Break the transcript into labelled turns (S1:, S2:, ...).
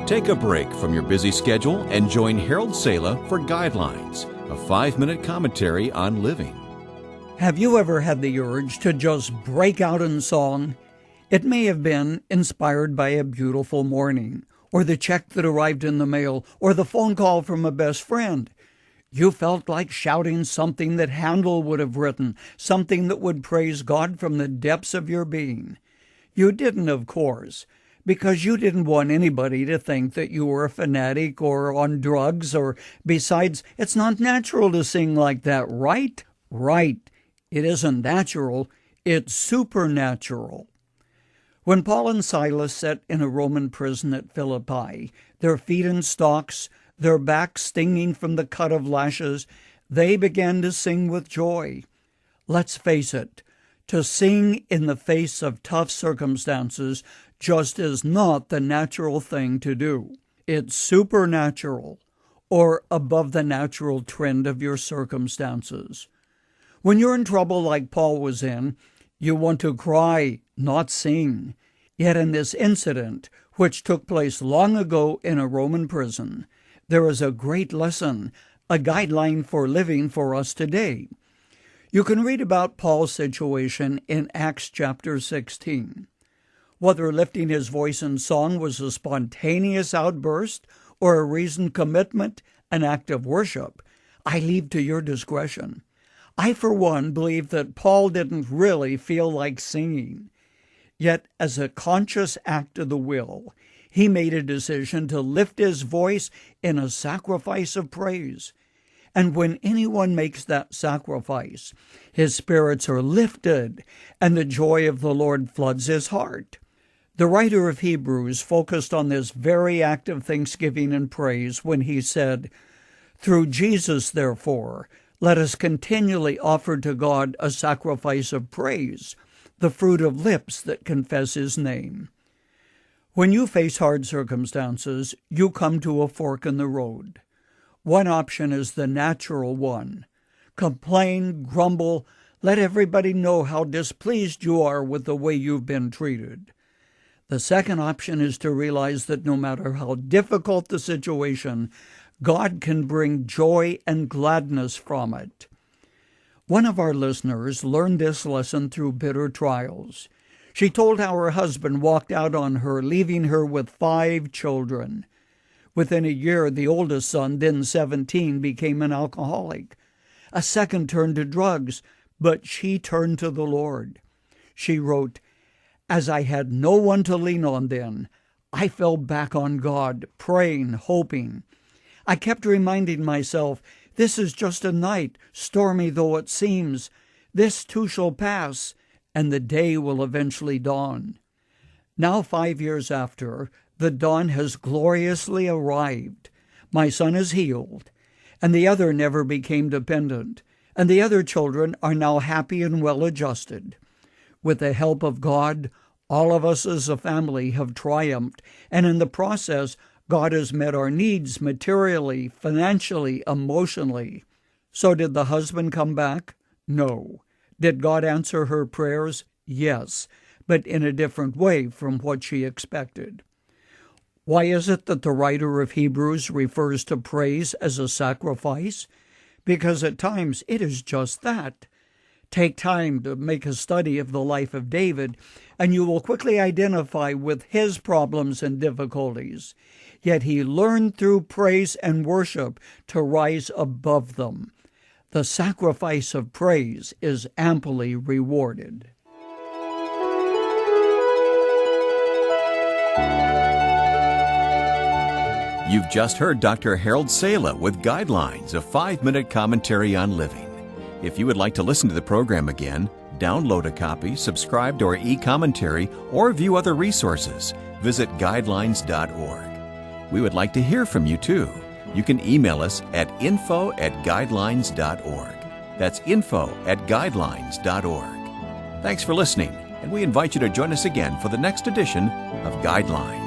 S1: Take a break from your busy schedule and join Harold Sala for Guidelines, a 5-minute commentary on living.
S2: Have you ever had the urge to just break out in song? It may have been inspired by a beautiful morning, or the check that arrived in the mail, or the phone call from a best friend. You felt like shouting something that Handel would have written, something that would praise God from the depths of your being. You didn't, of course, because you didn't want anybody to think that you were a fanatic or on drugs, or besides, it's not natural to sing like that, right? Right. It isn't natural, it's supernatural. When Paul and Silas sat in a Roman prison at Philippi, their feet in stocks, their backs stinging from the cut of lashes, they began to sing with joy. Let's face it, to sing in the face of tough circumstances just is not the natural thing to do. It's supernatural, or above the natural trend of your circumstances. When you're in trouble like Paul was in, you want to cry, not sing. Yet in this incident, which took place long ago in a Roman prison, there is a great lesson, a guideline for living for us today. You can read about Paul's situation in Acts chapter 16. Whether lifting his voice in song was a spontaneous outburst or a reasoned commitment, an act of worship, I leave to your discretion. I, for one, believe that Paul didn't really feel like singing. Yet, as a conscious act of the will, he made a decision to lift his voice in a sacrifice of praise. And when anyone makes that sacrifice, his spirits are lifted, and the joy of the Lord floods his heart. The writer of Hebrews focused on this very act of thanksgiving and praise when he said, "Through Jesus, therefore, let us continually offer to God a sacrifice of praise, the fruit of lips that confess his name." When you face hard circumstances, you come to a fork in the road. One option is the natural one. Complain, grumble, let everybody know how displeased you are with the way you've been treated. The second option is to realize that no matter how difficult the situation, God can bring joy and gladness from it. One of our listeners learned this lesson through bitter trials. She told how her husband walked out on her, leaving her with 5 children. Within a year, the oldest son, then 17, became an alcoholic. A second turned to drugs, but she turned to the Lord. She wrote, "As I had no one to lean on then, I fell back on God, praying, hoping. I kept reminding myself, this is just a night, stormy though it seems. This too shall pass, and the day will eventually dawn." Now, 5 years after, the dawn has gloriously arrived. My son is healed, and the other never became dependent, and the other children are now happy and well-adjusted. With the help of God, all of us as a family have triumphed, and in the process, God has met our needs materially, financially, emotionally. So did the husband come back? No. Did God answer her prayers? Yes, but in a different way from what she expected. Why is it that the writer of Hebrews refers to praise as a sacrifice? Because at times it is just that. Take time to make a study of the life of David, and you will quickly identify with his problems and difficulties. Yet he learned through praise and worship to rise above them. The sacrifice of praise is amply rewarded.
S1: You've just heard Dr. Harold Sala with Guidelines, a 5-minute commentary on living. If you would like to listen to the program again, download a copy, subscribe to our e-commentary, or view other resources, visit guidelines.org. We would like to hear from you too. You can email us at info@guidelines.org. That's info@guidelines.org. Thanks for listening, and we invite you to join us again for the next edition of Guidelines.